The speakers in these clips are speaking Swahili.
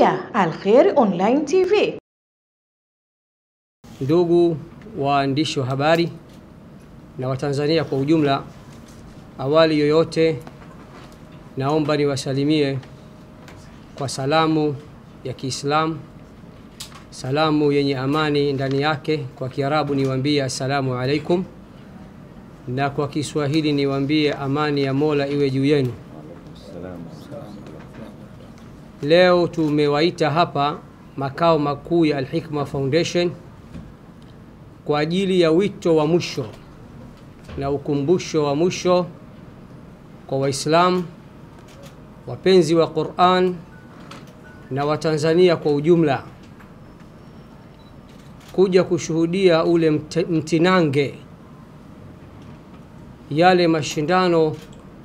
kupitia Al-Khair Online TV. Ndugu waandishi wa habari na Watanzania kwa ujumla, awali yoyote naomba niwasalimie kwa salamu ya Kiislamu, salamu yenye amani ndani yake. Kwa Kiarabu niwaambie assalamu alaikum, na kwa Kiswahili niwaambie amani ya Mola iwe juu yenu. Leo tumewaita hapa makao makuu ya Al-Hikma Foundation kwa ajili ya wito wa mwisho na ukumbusho wa mwisho kwa Waislamu, wapenzi wa Qur'an na Watanzania kwa ujumla, kuja kushuhudia ule mtinange, yale mashindano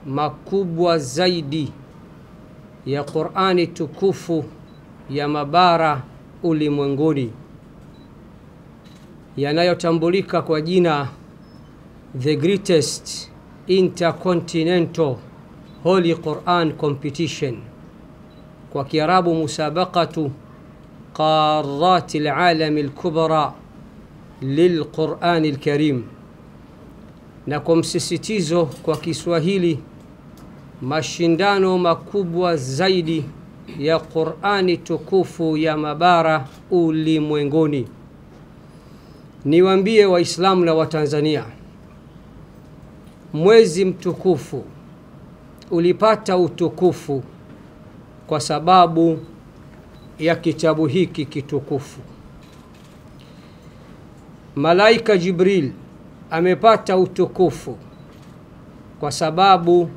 makubwa zaidi ya Qur'ani tukufu ya mabara ulimwenguni, yanayotambulika kwa jina The Greatest Intercontinental Holy Quran Competition, kwa Kiarabu musabaqatu qarat al-alam al-kubra lil-Quran al-Karim, na kwa msisitizo kwa Kiswahili mashindano makubwa zaidi ya Qur'ani tukufu ya mabara ulimwenguni. Niwaambie Waislamu na Watanzania, mwezi mtukufu ulipata utukufu kwa sababu ya kitabu hiki kitukufu. Malaika Jibril amepata utukufu kwa sababu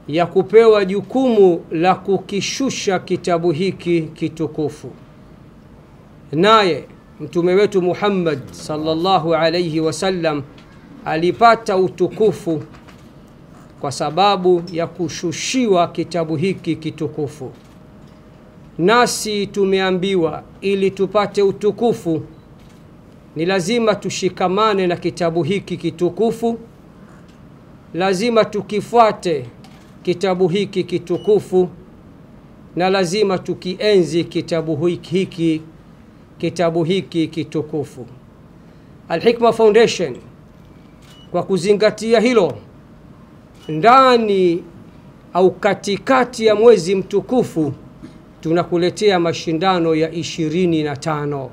ya kupewa jukumu la kukishusha kitabu hiki kitukufu. Naye mtume wetu Muhammad sallallahu alayhi wasallam alipata utukufu kwa sababu ya kushushiwa kitabu hiki kitukufu. Nasi tumeambiwa ili tupate utukufu ni lazima tushikamane na kitabu hiki kitukufu, lazima tukifuate kitabu hiki kitukufu, na lazima tukienzi kitabu hiki kitukufu. Al-Hikma Foundation kwa kuzingatia hilo, ndani au katikati ya mwezi mtukufu tunakuletea mashindano ya 25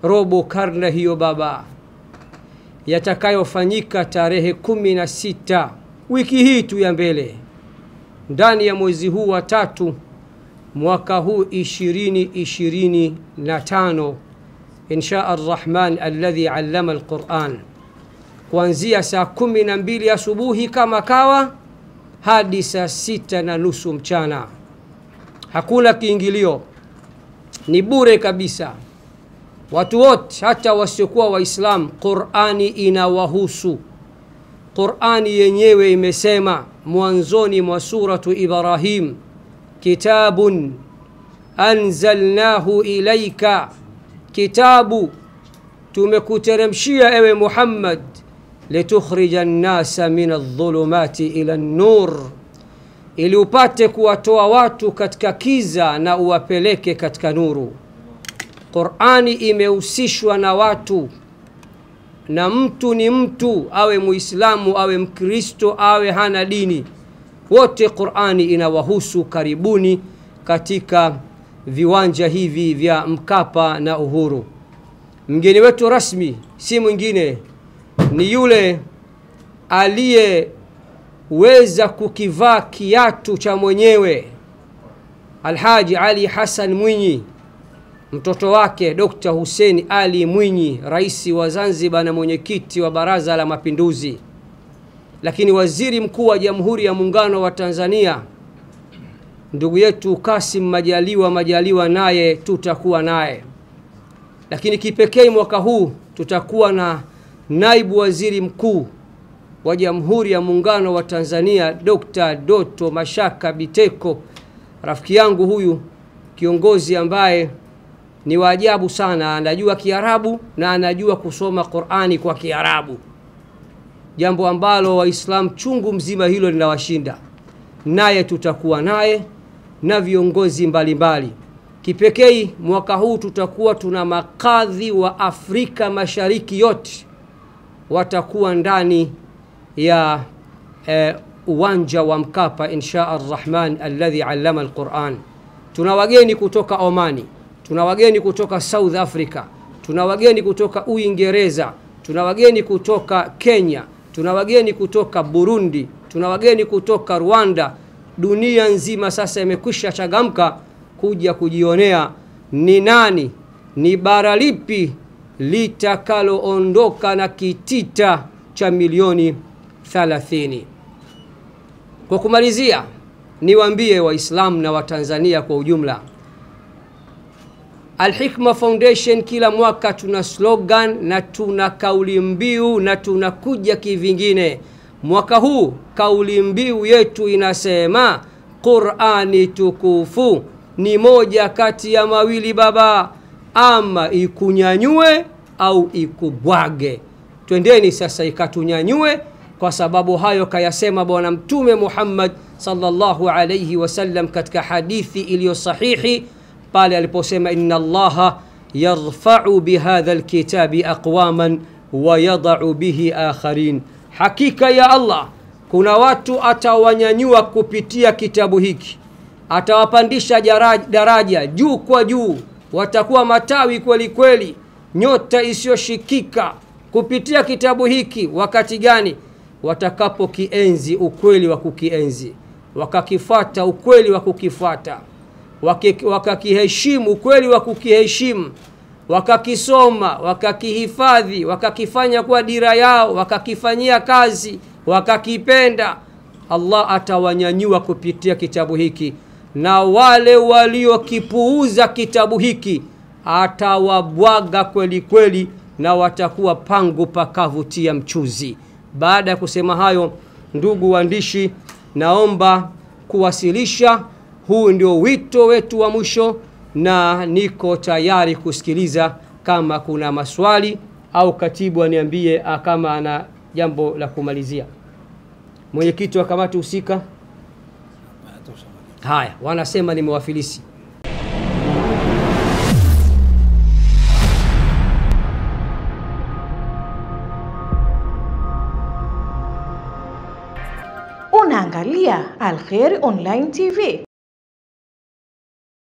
robo karne hiyo baba, yatakayofanyika tarehe 16 wiki hii tu ya mbele, ndani ya mwezi huu wa 3 mwaka huu 2025 insha ar-Rahman alladhi allama al-Quran, kuanzia saa 12 asubuhi kama kawa hadi saa 6:30 mchana. Hakuna kiingilio, ni bure kabisa. Watu wote hata wasiokuwa Waislamu Qur'ani inawahusu. Qur'ani yenyewe imesema mwanzoni mwa suratu Ibrahim, kitabun anzalnahu ilaika, kitabu tumekuteremshia ewe Muhammad, litukhrija an-nasa min adh-dhulumati ila an-nur, ili upate kuwatoa watu katika kiza na uwapeleke katika nuru. Qur'ani imehusishwa na watu, na mtu ni mtu, awe Muislamu awe Mkristo awe hana dini, wote Qur'ani inawahusu. Karibuni katika viwanja hivi vya Mkapa na Uhuru. Mgeni wetu rasmi si mwingine, ni yule aliyeweza kukivaa kiatu cha mwenyewe, Alhaji Ali Hassan Mwinyi, mtoto wake Dr. Hussein Ali Mwinyi, rais wa Zanzibar na mwenyekiti wa Baraza la Mapinduzi, lakini waziri mkuu wa Jamhuri ya Muungano wa Tanzania ndugu yetu Kassim Majaliwa naye tutakuwa naye. Lakini kipekee mwaka huu tutakuwa na naibu waziri mkuu wa Jamhuri ya Muungano wa Tanzania Dr. Doto Mashaka Biteko, rafiki yangu huyu, kiongozi ambaye ni waajabu sana, anajua Kiarabu na anajua kusoma Qur'ani kwa Kiarabu, jambo ambalo Waislamu chungu mzima hilo linawashinda. Naye tutakuwa naye na viongozi mbalimbali. Kipekee mwaka huu tutakuwa tuna makadhi wa Afrika Mashariki yote watakuwa ndani ya uwanja wa Mkapa insha Ar-Rahman alladhi allama al-Quran. Tuna wageni kutoka Omani, tuna wageni kutoka South Africa, tuna wageni kutoka Uingereza, tuna wageni kutoka Kenya, tuna wageni kutoka Burundi, tuna wageni kutoka Rwanda. Dunia nzima sasa imekwisha changamka kuja kujionea ni nani, ni bara lipi litakaloondoka na kitita cha milioni 30. Kwa kumalizia, niwaambie Waislamu na Watanzania kwa ujumla, Al-Hikma Foundation kila mwaka tuna slogan na tuna kauli mbiu na tunakuja kivingine. Mwaka huu kauli mbiu yetu inasema Qur'ani tukufu ni moja kati ya mawili baba, ama ikunyanyue au ikubwage. Twendeni sasa ikatunyanyue, kwa sababu hayo kayasema Bwana Mtume Muhammad sallallahu alayhi wasallam katika hadithi iliyo sahihi pale aliposema inna Allaha yarfa'u bihadha alkitabi aqwaman wa yad'u bihi akharin. Hakika ya Allah kuna watu atawanyanyua kupitia kitabu hiki, atawapandisha daraja juu kwa juu, watakuwa matawi kweli kweli, nyota isiyoshikika kupitia kitabu hiki. Wakati gani? Watakapo kienzi ukweli wa kukienzi, wakakifuata ukweli wa kukifuata, wakakiheshimu ukweli wa kukiheshimu, wakakisoma, wakakihifadhi, wakakifanya kwa dira yao, wakakifanyia kazi, wakakipenda. Allah atawanyanyua kupitia kitabu hiki, na wale waliokipuuza kitabu hiki atawabwaga kweli kweli, na watakuwa pangu pakavutia mchuzi. Baada ya kusema hayo, ndugu waandishi, naomba kuwasilisha, huu ndio wito wetu wa mwisho, na niko tayari kusikiliza kama kuna maswali au katibu aniambie kama ana jambo la kumalizia. Mwenyekiti wa kamati husika. Haya, wanasema nimewafilisi. Unaangalia Al Khair Online TV.